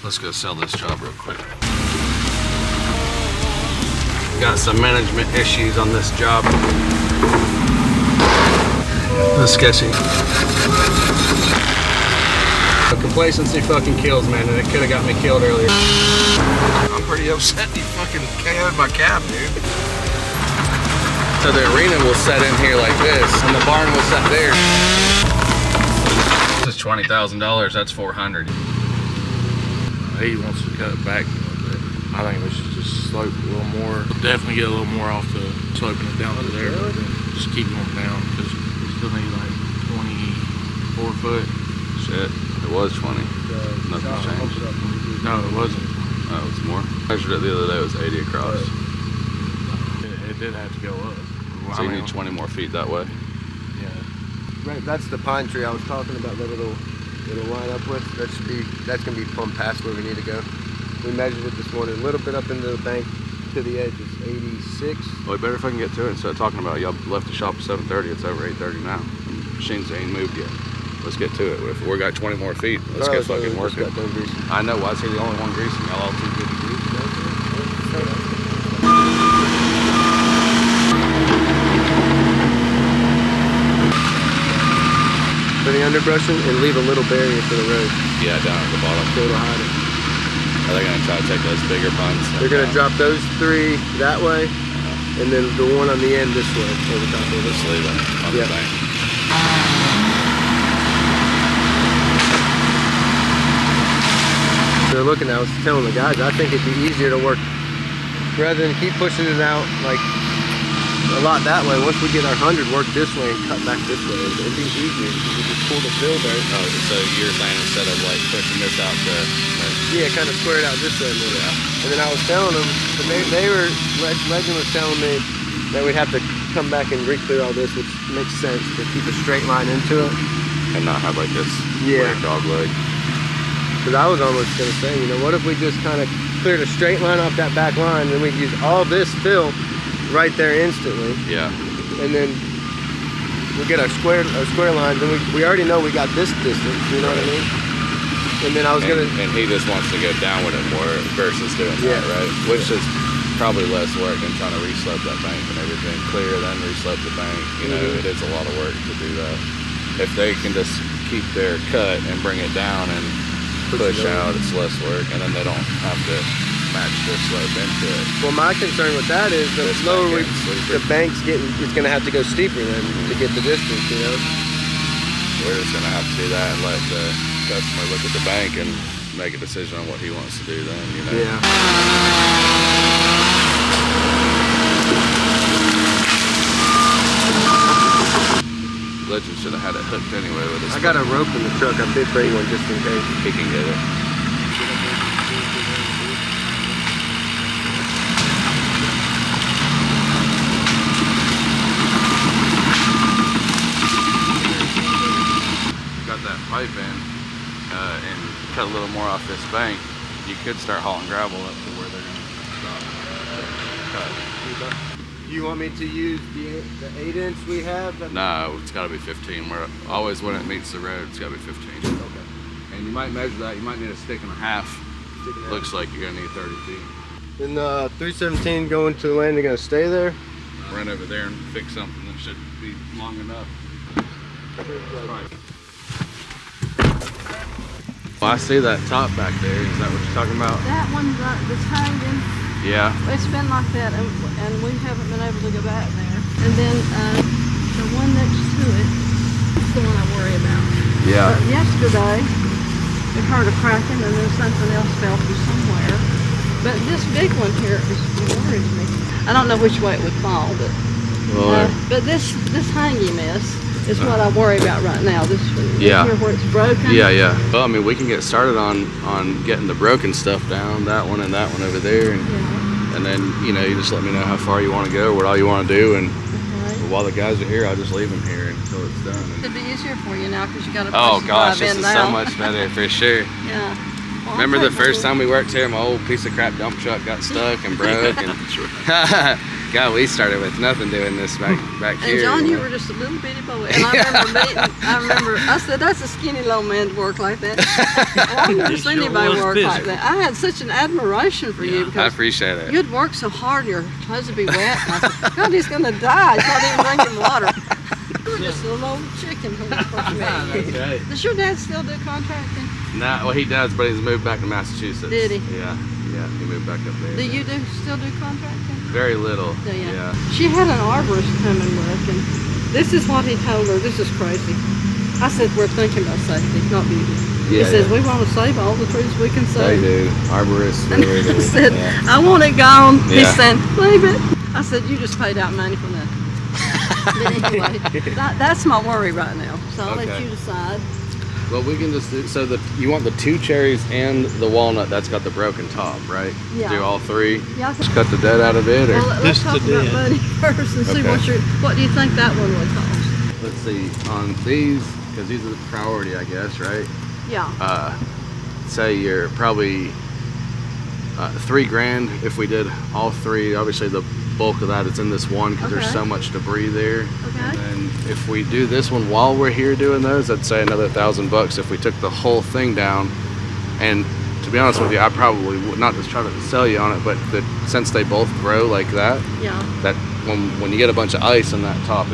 Let's go sell this job real quick. Got some management issues on this job. That's sketchy. The complacency fucking kills, man, and it could have got me killed earlier. I'm pretty upset you fucking KO'd my cab, dude. So the arena will set in here like this, and the barn will set there. This is $20,000, that's $400. He wants to cut it back a little bit. I think we should just slope a little more. Definitely get a little more off the sloping it down to there. Just keep going down because we still need like 24 foot. Shit, it was 20. Nothing changed. No, it wasn't. Oh, it was more? I measured it the other day, it was 80 across. It did have to go up. So you need 20 more feet that way? Yeah. Right, that's the pine tree I was talking about that it'll line up with. That's gonna be pumped past where we need to go. We measured it this morning, a little bit up into the bank to the edge. It's 86. Well, better if I can get to it instead of talking about it. Y'all left the shop at 7:30. It's over 8:30 now. The machines ain't moved yet. Let's get to it. If we got 20 more feet, let's get fucking working. I know. Why is he the only one greasing? Y'all all too good to grease. For the underbrushing and leave a little barrier for the road. Yeah, down at the bottom. So it'll hide it. Are they gonna try to take those bigger bunts? They're gonna drop those 3 that way, and then the one on the end this way, over top of it. Just leave them on the bank. They're looking, I was telling the guys, I think it'd be easier to work, rather than keep pushing it out like a lot that way. Once we get our 100, work this way and cut back this way. It'd be easier. We just pull the fill there. Oh, so you're saying instead of like pushing this out to... Yeah, kind of square it out this way more. Yeah. And then I was telling them, Legend was telling me that we'd have to come back and re-clear all this, which makes sense to keep a straight line into it. And not have like this weird dog leg. Because I was almost going to say, you know, what if we just kind of cleared a straight line off that back line, and we'd use all this fill right there instantly. Yeah. And then we'll get our square lines, and we already know we got this distance, you know what I mean? And then I was going to... And he just wants to go down with it more versus doing that, right? Which is probably less work than trying to re-slope that bank and everything. Clear, then re-slope the bank. You know, it is a lot of work to do that. If they can just keep their cut and bring it down and push out, it's less work, and then they don't have to match their slope into it. Well, my concern with that is the slower the bank's getting, it's going to have to go steeper then to get the distance, you know? We're just going to have to do that and let the customer look at the bank and make a decision on what he wants to do then, you know? Yeah. Legend should have had it hooked anyway with his... I got a rope in the truck. I did bring one just in case. He can get it. Got that pipe in and cut a little more off this bank. You could start hauling gravel up to where they're going to stop cut. You want me to use the 8-inch we have? No, it's got to be 15. We're always when it meets the road, it's got to be 15. Okay. And you might measure that. You might need a stick and a half. Looks like you're gonna need 30 feet. And 317 going to the landing, gonna stay there? Run over there and fix something that should be long enough. Well, I see that top back there. Is that what you're talking about? That one that's hanging. Yeah. It's been like that, and we haven't been able to go back there. And then the one next to it, that's the one I worry about. Yeah. But yesterday, we heard a cracking, and then something else fell through somewhere. But this big one here worries me. I don't know which way it would fall, but this hangy mess is what I worry about right now. This here where it's broken. Yeah. Well, I mean, we can get started on getting the broken stuff down. That one and that one over there, and then you know, you just let me know how far you want to go, what all you want to do, and while the guys are here, I'll just leave them here until it's done. It'd be easier for you now because you got a place Oh to gosh, drive this in is now. so much better for sure. Yeah. Well, Remember the first time we worked here, my old piece of crap dump truck got stuck and broke, and God, we started with nothing doing this back here. And John, you know? were just a little bitty boy. And I remember I said, that's a skinny little man to work like that. Well, I've never seen anybody work like that. I had such an admiration for you I because appreciate it. you'd work so hard, your clothes would be wet. And I said, God, he's going to die. He's not even drinking water. You were just a little old chicken when you first met. That's right. Does your dad still do contracting? Nah, well, he does, but he's moved back to Massachusetts. Did he? Yeah, he moved back up there. Do you still do contracting? Very little. Do you? Yeah. She had an arborist come and look, and this is what he told her. This is crazy. I said, we're thinking about safety, not beauty. He says, we want to save all the trees we can They save. do. Arborists And really do. I said, Yeah. I want it gone. He Yeah. said, leave it. I said, you just paid out money for nothing. But anyway, that's my worry right now. So I'll let Okay. you decide. Well, we can just do, so you want the 2 cherries and the walnut that's got the broken top, right? Yeah. Do all 3? Yeah, I Just cut the dead out of it, or? well, let's Just talk the about dead. money first and see Okay. what do you think that one would cost? Let's see, on these, because these are the priority, I guess, right? Yeah. Say you're probably $3 grand if we did all 3. Obviously, the bulk of that is in this one because there's Okay. so much debris there. Okay. And then if we do this one while we're here doing those, I'd say another $1,000 if we took the whole thing down. And to be honest with you, I probably would not just try to sell you on it, but since they both grow like that, Yeah. that when you get a bunch of ice on that top,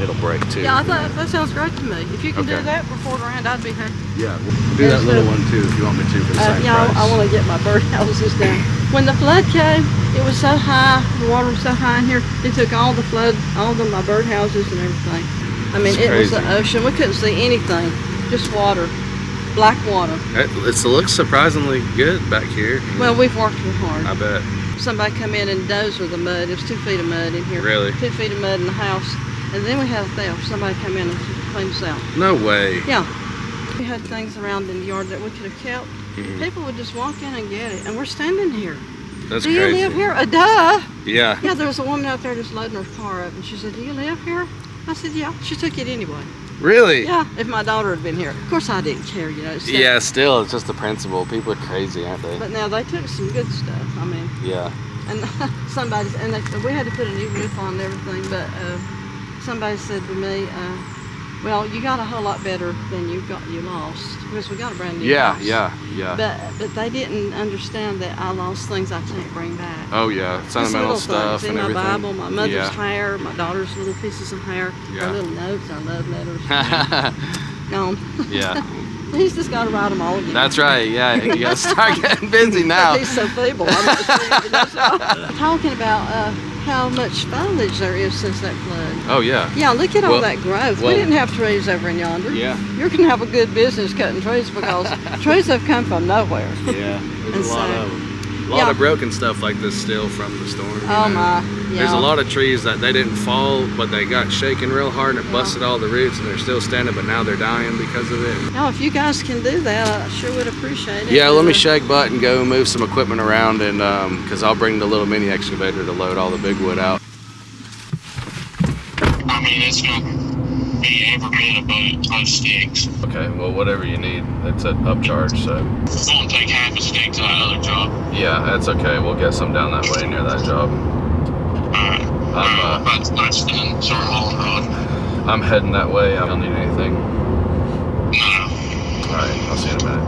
it'll break too. Yeah, I thought that sounds great to me. If you can do Okay. that for $4 grand, I'd be happy. Yeah, we'll do that little one too if you want me to for the same Yeah, price. I want to get my birdhouses down. When the flood came, it was so high, the water was so high in here, it took all the flood, all of my birdhouses and everything. I mean, It's it was the crazy. ocean. We couldn't see anything, just water, black water. It looks surprisingly good back here. Well, we've worked real I hard. bet. Somebody come in and dozer the mud. It was 2 feet of mud in here. Really? 2 feet of mud in the house. And then we had a theft. Somebody come in and cleaned us out. No way. Yeah. We had things around in the yard that we could have kept. Mhm. People would just walk in and get it. And we're standing here. That's Do you crazy. live here? Duh. Yeah. Yeah, there was a woman out there just loading her car up. And she said, do you live here? I said, yeah. She took it anyway. Really? Yeah, if my daughter had been here. Of course I didn't care, you know. It's Yeah, still, it's just the principle. People are crazy, aren't they? But now they took some good stuff. I mean, Yeah. and we had to put a new roof on and everything, but somebody said to me, well, you got a whole lot better than you lost, because we got a brand new Yeah, house. yeah. But they didn't understand that I lost things I can't bring back. Oh yeah, Just sentimental little stuff things. and In everything. my Bible, my mother's Yeah. hair, my daughter's little pieces of hair, Yeah. our little notes, our love letters. Gone. Yeah. He's just got to write them all again. That's right. Yeah, you gotta start getting busy now. He's so feeble. I'm not sure he knows all. Talking about how much foliage there is since that flood. Oh yeah. Yeah, look at all Well- that growth. well- We didn't have trees over in yonder. Yeah. You're going to have a good business cutting trees because trees have come from nowhere. Yeah. And There's a lot so- of them. A lot Yeah. of broken stuff like this still from the storm. you Oh know. my, yeah. There's a lot of trees that they didn't fall, but they got shaken real hard and it Yeah. busted all the roots, and they're still standing, but now they're dying because of it. Now, if you guys can do that, I sure would appreciate it. Yeah, let me Uh, shake butt and go move some equipment around, and because I'll bring the little mini excavator to load all the big wood out. I mean, it's gonna be every bit about 12 sticks. Okay, well, whatever you need. It's an upcharge, so It's gonna take half a stick to that other job. yeah, that's okay. We'll get some down that way near that job. Alright. I'm That's done. Start hauling rod. I'm heading that way. I don't need anything. No. All right, I'll see you in a minute.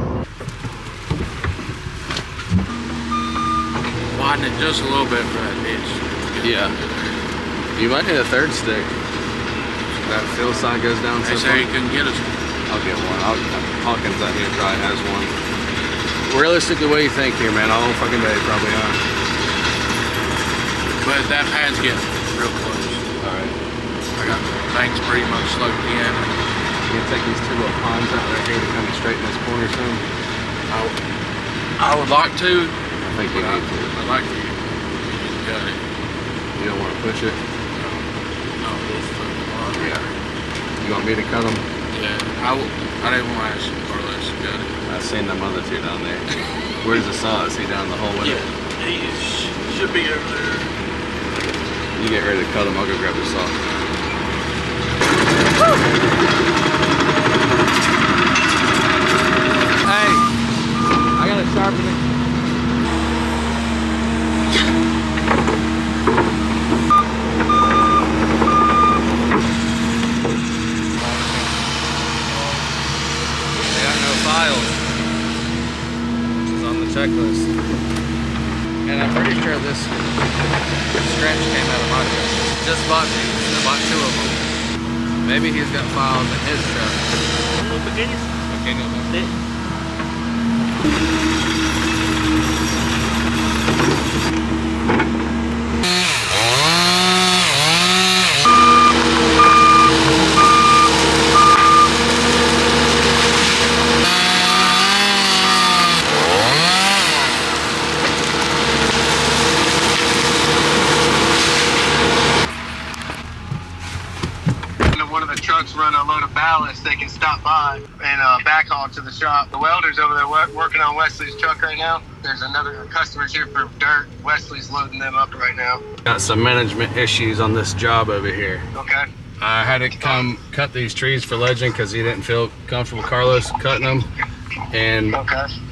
Widen it just a little bit for that ditch. Yeah. You might need a 3rd stick. That fill side goes down They so say far. you couldn't get us. I'll get one. Hawkins out here probably has one. Realistically, what do you think here, man? All fucking day, probably, huh? But that pad's getting real close. All right. I got things pretty much sloped in. You can take these 2 little ponds out right here to kind of straighten this corner some. I would like to. I think you need to. I'd like to cut it. You don't want to push it? No, those fucking Yeah. You want me to cut them? Yeah, I didn't want to ask Carlos to cut it. I've seen them other 2 down there. Where's the saw? Is he down the hole with it? He should be over there. You get ready to cut them. I'll go grab the saw. Hey, I gotta sharpen it. checklist. And I'm pretty sure this scratch came out of my checklist. Just bought these. I bought 2 of them. Maybe he's got files in his truck. One of the trucks run a load of ballast, they can stop by and back haul to the shop. The welder's over there working on Wesley's truck right now. There's another customer here for dirt. Wesley's loading them up right now. Got some management issues on this job over here. Okay. I had to come cut these trees for Legend because he didn't feel comfortable, Carlos, cutting them. And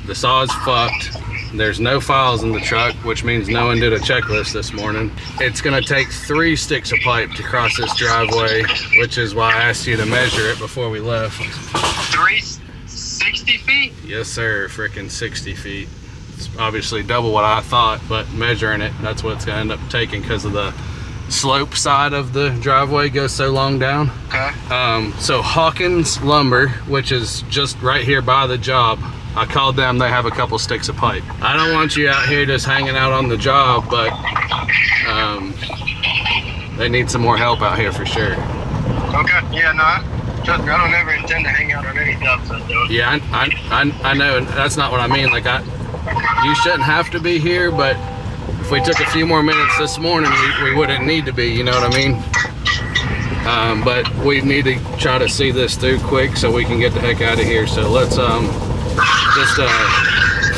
the saw's fucked. There's no files in the truck, which means no one did a checklist this morning. It's gonna take 3 sticks of pipe to cross this driveway, which is why I asked you to measure it before we left. 360 feet? Yes, sir, freaking 60 feet. It's obviously double what I thought, but measuring it, that's what it's gonna end up taking because of the slope side of the driveway goes so long down. Okay. So Hawkins Lumber, which is just right here by the job, I called them, they have a couple sticks of pipe. I don't want you out here just hanging out on the job, but they need some more help out here for sure. Okay, yeah, no, trust me, I don't ever intend to hang out on any job site though. Yeah, I know, and that's not what I mean. Like, you shouldn't have to be here, but if we took a few more minutes this morning, we wouldn't need to be, you know what I mean? But we need to try to see this through quick so we can get the heck out of here. So let's just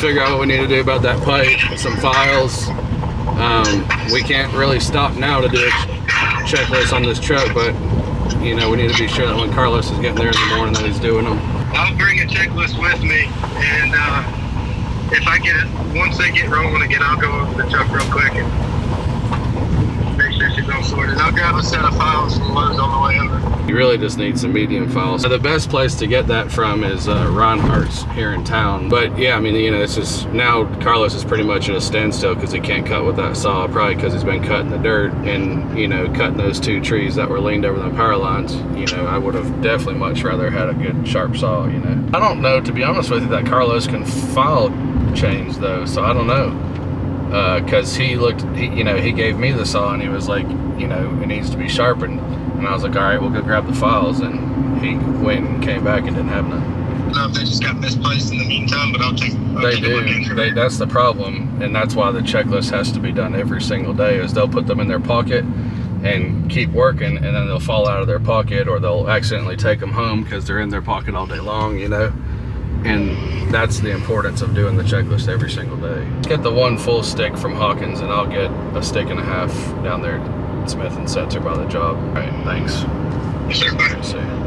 figure out what we need to do about that pipe, some files. We can't really stop now to do a checklist on this truck, but you know, we need to be sure that when Carlos is getting there in the morning that he's doing them. I'll bring a checklist with me, and if I get it, once they get rolling again, I'll go over the truck real quick and make sure she's all sorted. I'll grab a set of files from Lowe's on the way over. You really just need some medium files. So the best place to get that from is Reinhardt's here in town. But yeah, I mean, you know, this is now Carlos is pretty much at a standstill because he can't cut with that saw, probably because he's been cutting the dirt and, you know, cutting those 2 trees that were leaned over the power lines. You know, I would have definitely much rather had a good sharp saw, you know. I don't know, to be honest with you, that Carlos can file change though, so I don't know. Because he gave me the saw and he was like, you know, it needs to be sharpened. And I was like, all right, we'll go grab the files. And he went and came back and didn't have none. I don't know if they just got misplaced in the meantime, but I'll take a look into it. That's the problem. And that's why the checklist has to be done every single day, is they'll put them in their pocket and keep working, and then they'll fall out of their pocket, or they'll accidentally take them home because they're in their pocket all day long, you know. And that's the importance of doing the checklist every single day. Get the 1 full stick from Hawkins, and I'll get a stick and a half down there at Smith and Setzer by the job. All right, thanks. Yes, sir, bye. See ya.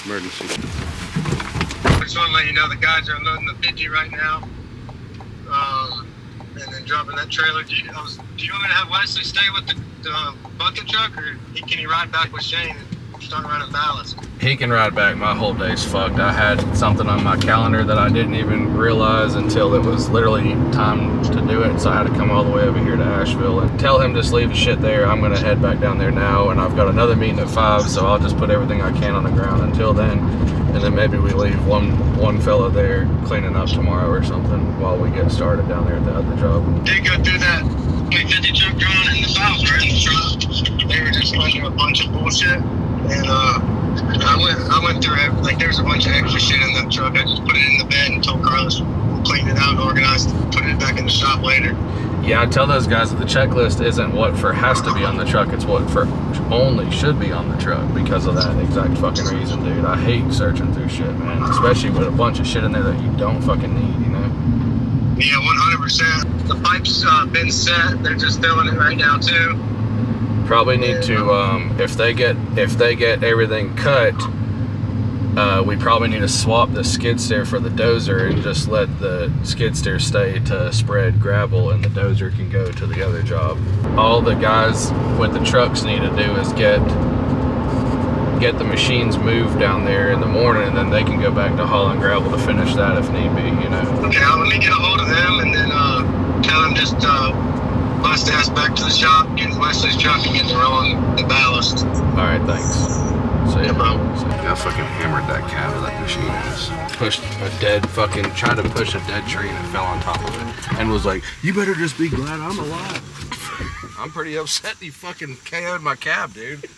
Emergency. I just want to let you know the guys are unloading the 50 right now, and then dropping that trailer. Do you want me to have Wesley stay with the bucket truck, or can he ride back with Shane and start running ballast? he can ride back. My whole day's fucked. I had something on my calendar that I didn't even realize until it was literally time to do it. So I had to come all the way over here to Asheville and tell him just leave the shit there. I'm gonna head back down there now, and I've got another meeting at 5, so I'll just put everything I can on the ground until then. And then maybe we leave one fella there cleaning up tomorrow or something while we get started down there at the other job. They go through that 50 truck drawn and the files were in the truck. They were just running a bunch of bullshit. And I went through it. Like, there's a bunch of extra shit in that truck. I just put it in the bed and told Carlos we'll clean it out and organize it, put it back in the shop later. Yeah, I tell those guys that the checklist isn't what for has to be on the truck, it's what for only should be on the truck because of that exact fucking reason, dude. I hate searching through shit, man, especially with a bunch of shit in there that you don't fucking need, you know? Yeah, 100%. The pipe's been set. They're just filling it right now, too. Probably need to, if they get everything cut, we probably need to swap the skid steer for the dozer and just let the skid steer stay to spread gravel and the dozer can go to the other job. All the guys with the trucks need to do is get the machines moved down there in the morning, and then they can go back to hauling gravel to finish that if need be, you know. Okay, let me get a hold of them and then tell them just bust ass back to the shop, get Wesley's truck and get the rolling the ballast. Alright, thanks. So Yeah, bro. I fucking hammered that cab of that machine. Just pushed a dead fucking, tried to push a dead tree and it fell on top of it. And was like, you better just be glad I'm alive. I'm pretty upset you fucking KO'd my cab, dude.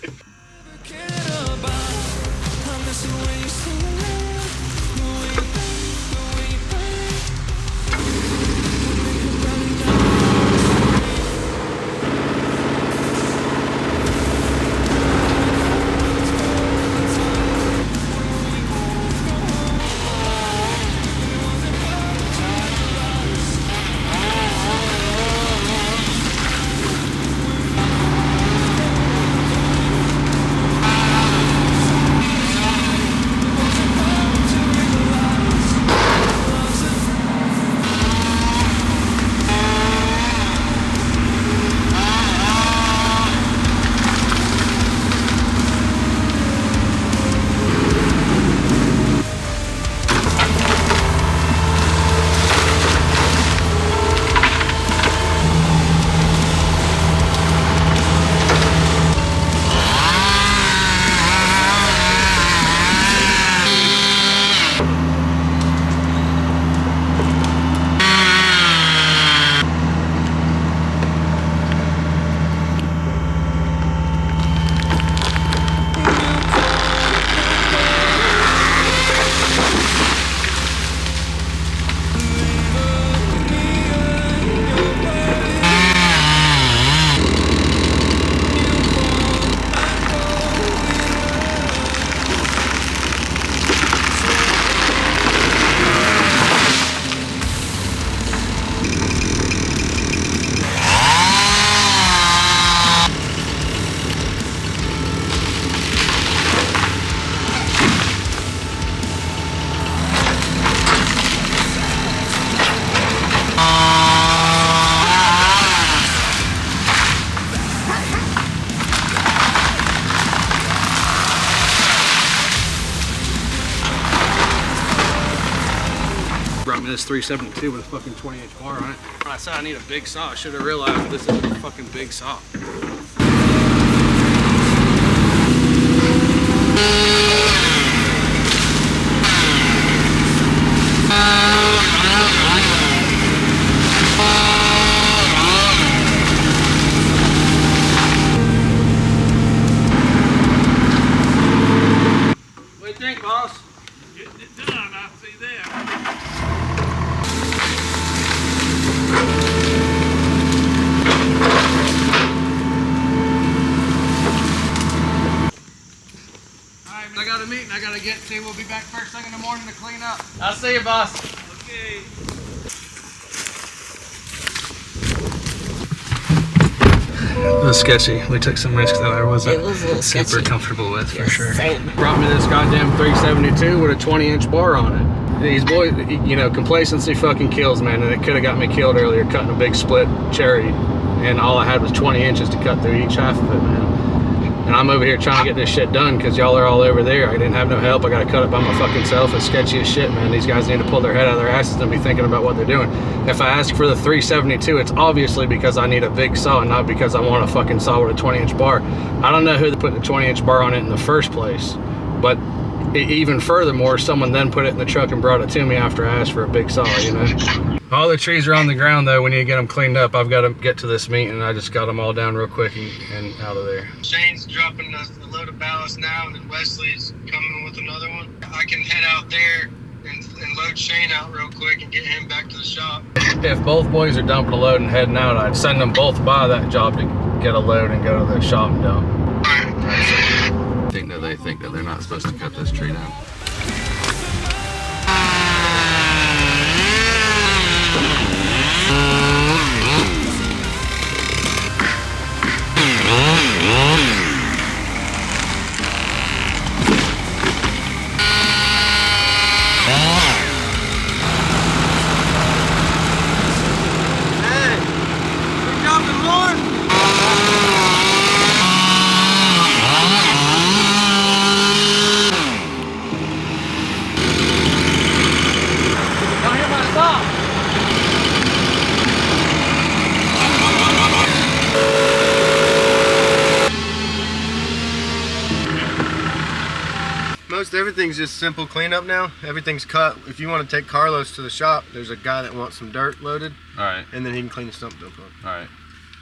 This 372 with a fucking 20-inch bar on it. When I said I need a big saw, I should have realized this is a fucking big saw. What do you think, boss? Getting it done, I see that. I got a meeting I gotta get to. We'll be back first thing in the morning to clean up. I'll see you, boss. Okay. It was sketchy. We took some risks that I wasn't It was a little super sketchy. comfortable with, for sure. Same. Brought me this goddamn 372 with a 20-inch bar on it. These boys, you know, complacency fucking kills, man, and it could have got me killed earlier cutting a big split cherry, and all I had was 20 inches to cut through each half of it, man. And I'm over here trying to get this shit done because y'all are all over there. I didn't have no help. I got to cut it by my fucking self. It's sketchy as shit, man. These guys need to pull their head out of their asses and be thinking about what they're doing. If I ask for the 372, it's obviously because I need a big saw, not because I want a fucking saw with a 20-inch bar. I don't know who put the 20-inch bar on it in the first place, but even furthermore, someone then put it in the truck and brought it to me after I asked for a big saw, you know? All the trees are on the ground though. We need to get them cleaned up. I've got to get to this meeting. I just got them all down real quick and out of there. Shane's dropping a load of ballast now, and then Wesley's coming with another one. I can head out there and load Shane out real quick and get him back to the shop. If both boys are dumping a load and heading out, I'd send them both by that job to get a load and go to the shop and dump. I think that they think that they're not supposed to cut this tree down. Most everything's just simple cleanup now. Everything's cut. If you want to take Carlos to the shop, there's a guy that wants some dirt loaded. All right. And then he can clean the stump dump up. All right.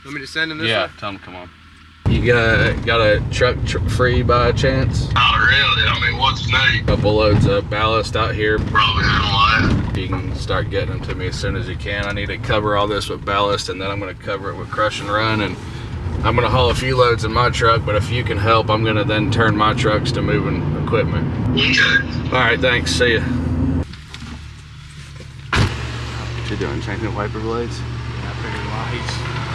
Want me to send him this Yeah, way? tell him come on. You got a truck free by chance? Oh, really? I mean, what's his name? Couple loads of ballast out here. Probably not. You can start getting them to me as soon as you can. I need to cover all this with ballast, and then I'm going to cover it with crush and run, and I'm going to haul a few loads in my truck, but if you can help, I'm going to then turn my trucks to moving equipment. Okay. All right, thanks. See ya. What you doing, changing wiper blades? Yeah, I figured while he's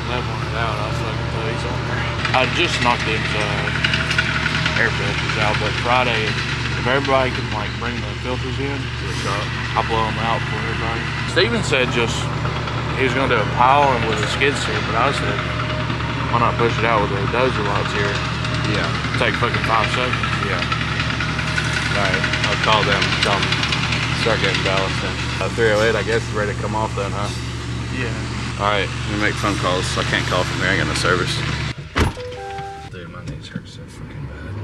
leveling it out, I'll fucking throw these on there. I just knocked his air filters out, but Friday, if everybody can like bring the filters in to the shop, I'll blow them out for everybody. Steven said just he was gonna do a pile and with a skid steer, but I said, why not push it out with the dozer lots here? Yeah. Take fucking 5 seconds. Yeah. All right, I'll call them, tell them, start getting ballast in. 308, I guess, is ready to come off then, huh? Yeah. All right, let me make phone calls. I can't call from there, I ain't got no service. Dude, my knees hurt so fucking bad.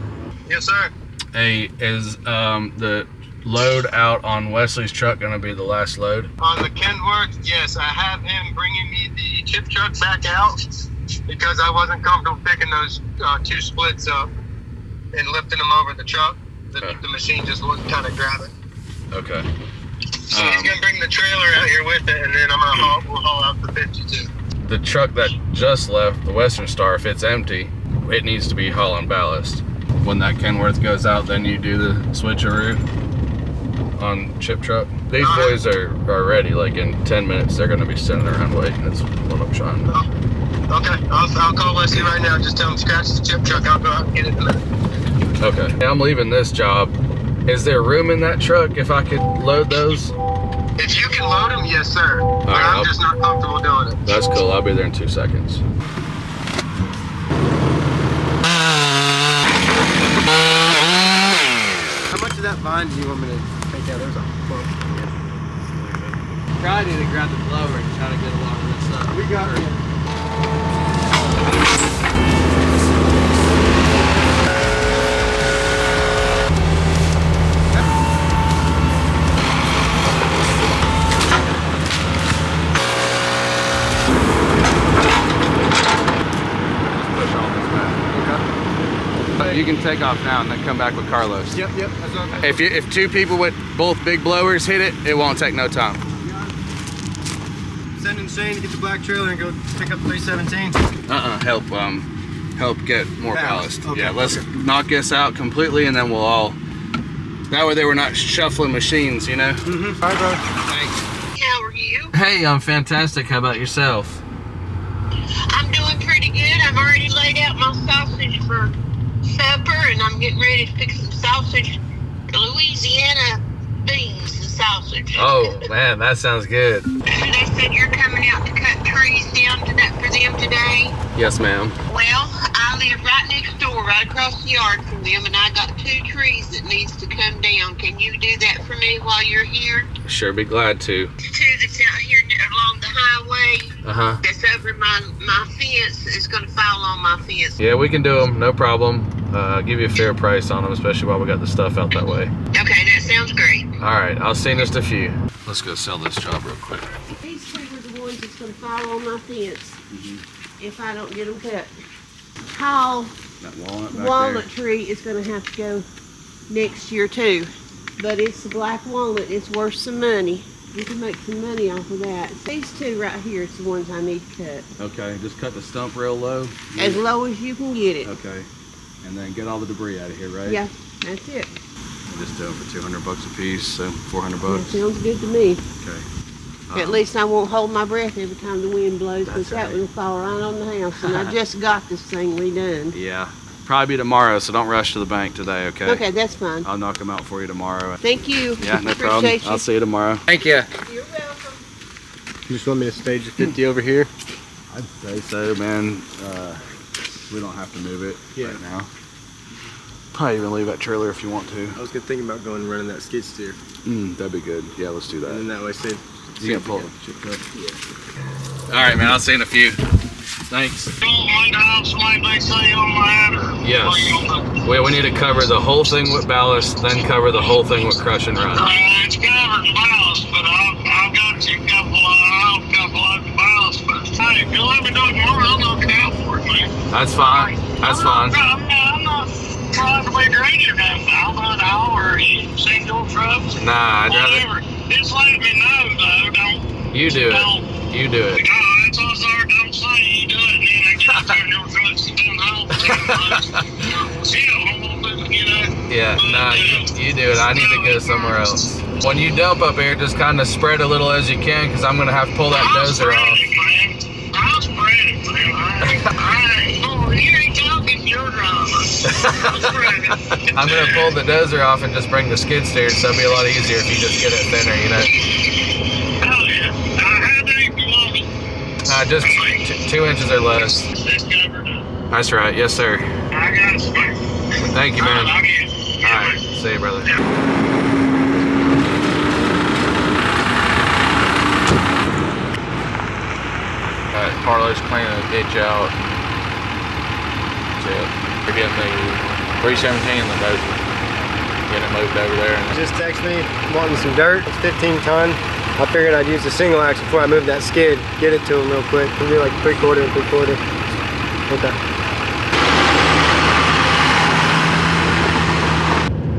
Yes, sir. Hey, is the load out on Wesley's truck gonna be the last load? On the Kenworth, yes, I have him bringing me the chip truck back out because I wasn't comfortable picking those 2 splits up and lifting them over the truck. The machine just wouldn't kind of grab it. Okay. So he's gonna bring the trailer out here with it, and then we'll haul out the 52. The truck that just left, the Western Star, if it's empty, it needs to be hauling ballast. When that Kenworth goes out, then you do the switcheroo on chip truck. These boys are ready. Like in 10 minutes, they're gonna be sitting around waiting. That's what I'm trying to. Okay, I'll call Wesley right now. Just tell him scratch the chip truck. I'll go out and get it in a minute. Okay. I'm leaving this job. Is there room in that truck if I could load those? If you can load them, yes, sir. But right, I'm just not comfortable doing it. That's cool. I'll be there in 2 seconds. How much of that vine do you want me to take out? There's a quote. Try to grab the blower and try to get a lot of this up. We got it. You can take off now and then come back with Carlos. Yep, that's okay. If 2 people with both big blowers hit it, it won't take no time. Sending Shane to get the black trailer and go pick up 317. Help get more ballast. Okay. Yeah, let's knock this out completely and then we'll all, that way we're not shuffling machines, you know? Mm-hmm. All right, bro. Thanks. How are you? Hey, I'm fantastic. How about yourself? I'm doing pretty good. I've already laid out my sausage for supper, and I'm getting ready to fix some sausage, Louisiana beans and sausage. Oh man, that sounds good. They said you're coming out to cut trees. trees down to that for them today? Yes, ma'am. Well, I live right next door, right across the yard from them, and I got 2 trees that needs to come down. Can you do that for me while you're here? Sure, be glad to. 2 that's out here along the highway. That's over my fence. Is going to fall on my fence. Yeah, we can do them, no problem. Give you a fair price on them, especially while we got the stuff out that way. Okay, that sounds great. All right, I'll see you in just a few. Let's go sell this job real quick. These two are the ones that's gonna fall on my fence if I don't get them cut. Tall That walnut back walnut tree is gonna have to go next year too. But it's the black walnut, it's worth some money. You can make some money off of that. These 2 right here is the ones I need to cut. Okay, just cut the stump real low. As low as you can get it. Okay, and then get all the debris out of here, right? Yeah, that's it. We'll just do them for $200 a piece, so 400 That bucks. sounds good to me. Okay. At least I won't hold my breath every time the wind blows, because That's that right. will fall right on the house. And I just got this thing redone. Yeah, probably be tomorrow, so don't rush to the bank today, okay? Okay, that's fine. I'll knock them out for you tomorrow. Thank you. Yeah, no problem. Appreciate you. I'll see you tomorrow. Thank you. You're welcome. You just want me to stage the 50 over here? I'd say so, man. We don't have to move it right now. Probably even leave that trailer if you want to. I was good thinking about going and running that skid steer. That'd be good. Yeah, let's do that. And then that way save. You can pull it. All right, man. I'll see you in a few. Thanks. Yes. We need to cover the whole thing with ballast, then cover the whole thing with crush and run. It's covered in ballast, but I've got you a couple of ballast. But hey, if you let me do it tomorrow, I'll knock it out for it, man. That's fine. That's fine. I'm not trying to be greedy or nothing. I'll do it all, or you single trucks. Nah, I'd rather Whatever. Just let me know, though. Don't. you do it. Don't. You do it. No, that's all I don't say. You do it, and then I get to your trucks and then home. You know. Yeah, nah, you do it. I need to go somewhere else. When you dump up here, just kind of spread a little as you can, because I'm gonna have to pull that dozer off. I'll spread it, man. Oh, you ain't talking your drama. I'll spread it. I'm gonna pull the dozer off and just bring the skid steer, so it'll be a lot easier if you just get it thinner, you know. Oh, yeah. How deep you want it? Just 2 inches or less. It's covered up. That's right. Yes, sir. I got it, sir. Thank you, man. I'll get it. All right. See you, brother. Alright, Carlos cleaning the ditch out. That's it. We're getting the 317 and the dozer. Getting it moved over there. And Just text me wanting some dirt. It's 15 ton. I figured I'd use the single axe before I move that skid. Get it to him real quick. It'll be like 3/4 and 3/4. Okay.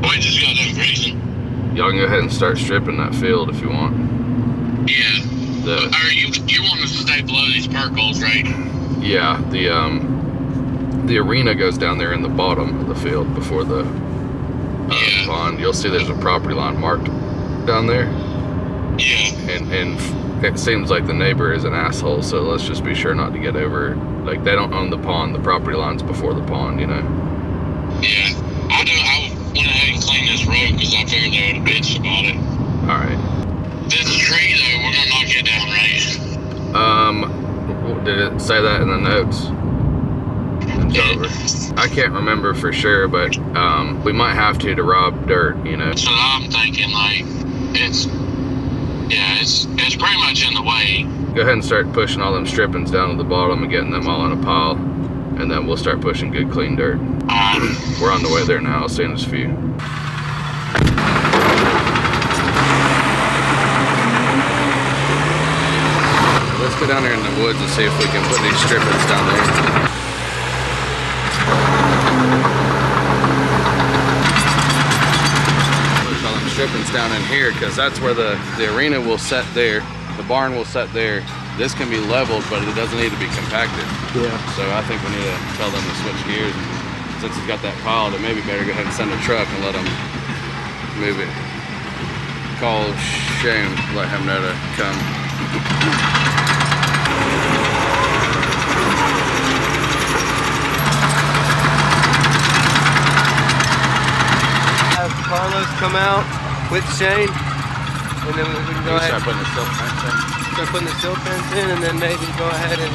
We just got done grazing. Y'all can go ahead and start stripping that field if you want. Yeah. Are you want us to stay below these pergolas, right? Yeah, the arena goes down there in the bottom of the field before the pond. You'll see there's a property line marked down there. Yeah. And it seems like the neighbor is an asshole, so let's just be sure not to get over. Like, they don't own the pond, the property line's before the pond, you know? Yeah. I went ahead and cleaned this road because I figured they would have bitched about it. Alright. This tree, though, we're going to knock it down, right? Did it say that in the notes? It's over. I can't remember for sure, but we might have to rob dirt, you know? So I'm thinking, like, it's pretty much in the way. Go ahead and start pushing all them strippings down to the bottom and getting them all in a pile, and then we'll start pushing good clean dirt. We're on the way there now. I'll see you in just a few. Let's go down there in the woods and see if we can put these strippings down there. Put all them strippings down in here, because that's where the arena will set there. The barn will set there. This can be leveled, but it doesn't need to be compacted. Yeah. So I think we need to tell them to switch gears. Since it's got that pile, it maybe better go ahead and send a truck and let them move it. Call Shane, let him know to come. Have Carlos come out with Shane And then we can go ahead Start putting the silk fence in. start putting the silt fence in, and then maybe go ahead and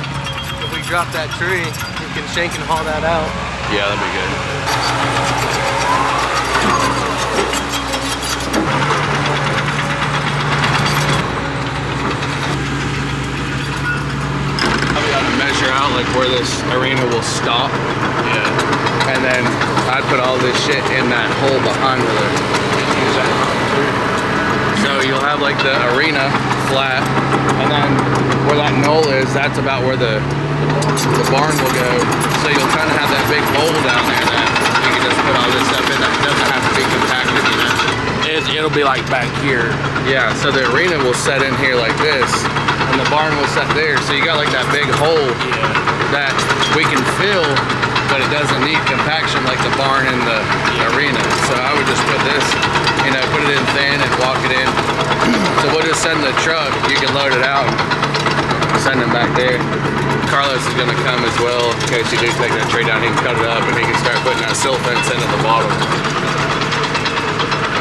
if we drop that tree, we can shank and haul that out. Yeah, that'd be good. I'll be able to measure out like where this arena will stop. Yeah. And then I'd put all this shit in that hole behind where the so you'll have like the arena flat, and then where that knoll is, that's about where the barn will go. So you'll kind of have that big hole down there that you can just put all this stuff in. That doesn't have to be compacted, you know. It'll be like back here. Yeah, so the arena will set in here like this, and the barn will set there. So you got like that big hole that we can fill, but it doesn't need compaction like the barn and the arena. So I would just put this, you know, put it in thin and walk it in. So we'll just send the truck, you can load it out, send it back there. Carlos is gonna come as well in case you do take that tree down. He can cut it up and he can start putting that silt fence in at the bottom.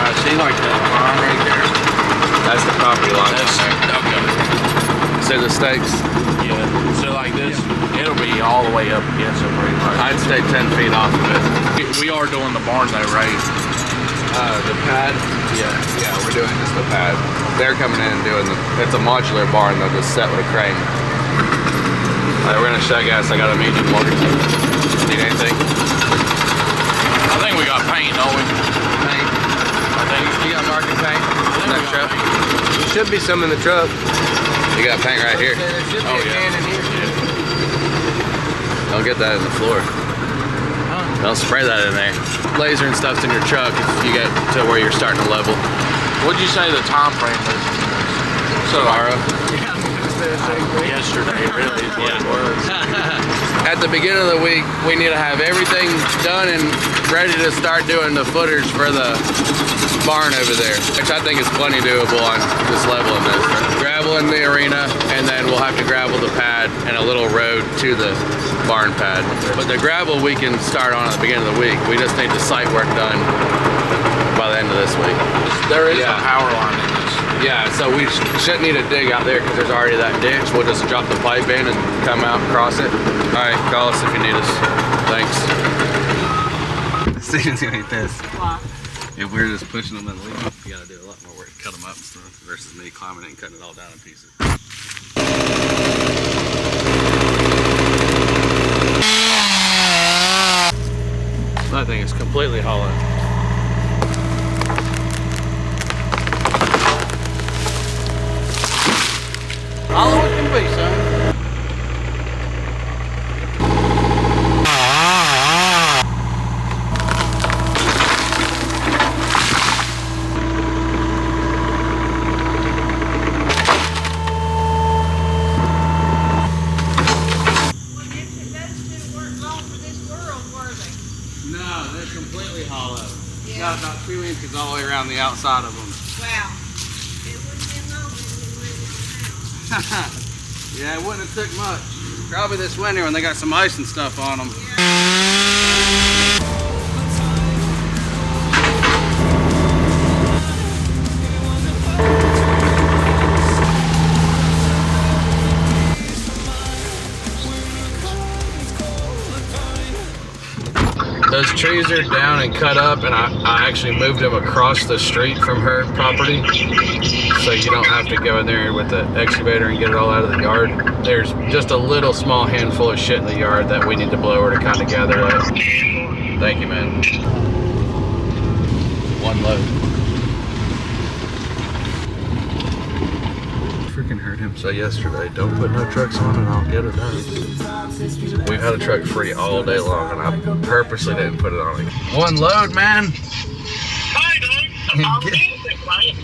I see like that line right there. That's the property line. Okay. See the stakes? Yeah. So like this, it'll be all the way up against it pretty much. I'd stay 10 feet off of it. We are doing the barn though, right? The pad? Yeah, we're doing just the pad. They're coming in and doing it's a modular barn, they'll just set with a crane. Alright, we're gonna shut gas. I got a medium water. Need anything? I think we got paint, don't we? Paint. I think. You got marking paint in that truck? There should be some in the truck. You got paint right here. There should be a can in here. Don't get that in the floor. Don't spray that in there. Laser and stuff's in your truck if you get to where you're starting to level. What'd you say the time frame is? Tomorrow. Yesterday, really, is what it was. At the beginning of the week, we need to have everything done and ready to start doing the footers for the barn over there, which I think is plenty doable on this level in this. Gravel in the arena, and then we'll have to gravel the pad and a little road to the barn pad. But the gravel we can start on at the beginning of the week. We just need the site work done by the end of this week. There is a power line in this. Yeah, so we shouldn't need to dig out there because there's already that ditch. We'll just drop the pipe in and come out and cross it. All right, call us if you need us. Thanks. See, like this. Why? If we're just pushing them in the lead, you gotta do a lot more work to cut them up and stuff versus me climbing it and cutting it all down in pieces. That thing is completely hollow. Hollow it can be, son. No, they're completely hollow. Yeah. Got about 2 inches all the way around the outside of them. Wow. It wouldn't have been long if it went Yeah, it wouldn't have took much. Probably this winter when they got some ice and stuff on them. Those trees are down and cut up, and I actually moved them across the street from her property, so you don't have to go in there with the excavator and get it all out of the yard. There's just a little small handful of shit in the yard that we need to blow her to kind of gather up. Thank you, man. One load. Freaking heard him say yesterday, don't put no trucks on and I'll get it done. We've had a truck free all day long and I purposely didn't put it on it. One load, man.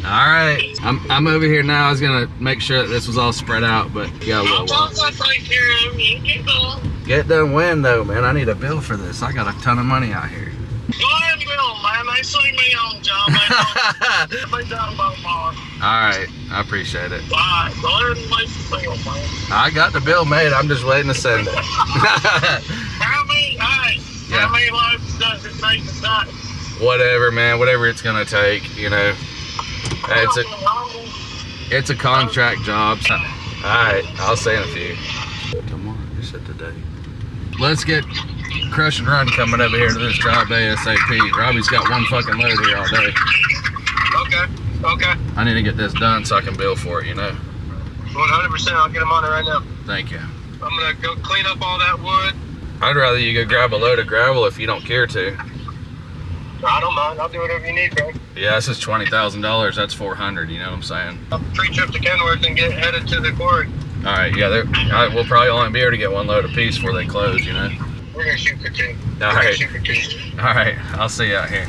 All right, I'm over here now. I was gonna make sure that this was all spread out, but you got a little while. Get done when though, man? I need a bill for this. I got a ton of money out here. Go ahead and bill, man. They see me on job. They done about tomorrow. All right, I appreciate it. All right, go ahead and make the bill, man. I got the bill made. I'm just waiting to send it. How many loads does it take today? Whatever, man. Whatever it's gonna take, you know. It's a. It's a contract job. So. Alright, I'll say in a few. Tomorrow, you said today. Let's get Crush and Run coming over here to this job ASAP. Robbie's got one fucking load here all day. Okay. I need to get this done so I can bill for it, you know? 100%, I'll get him on it right now. Thank you. I'm gonna go clean up all that wood. I'd rather you go grab a load of gravel if you don't care to. I don't mind, I'll do whatever you need, bro. Yeah, this is $20,000. That's $400. You know what I'm saying? I'll pre-trip to Kenworth and get headed to the quarry. All right. Yeah, we'll probably only be able to get one load apiece before they close. You know. We're gonna shoot for two. All right. Shoot for two. All right. I'll see you out here.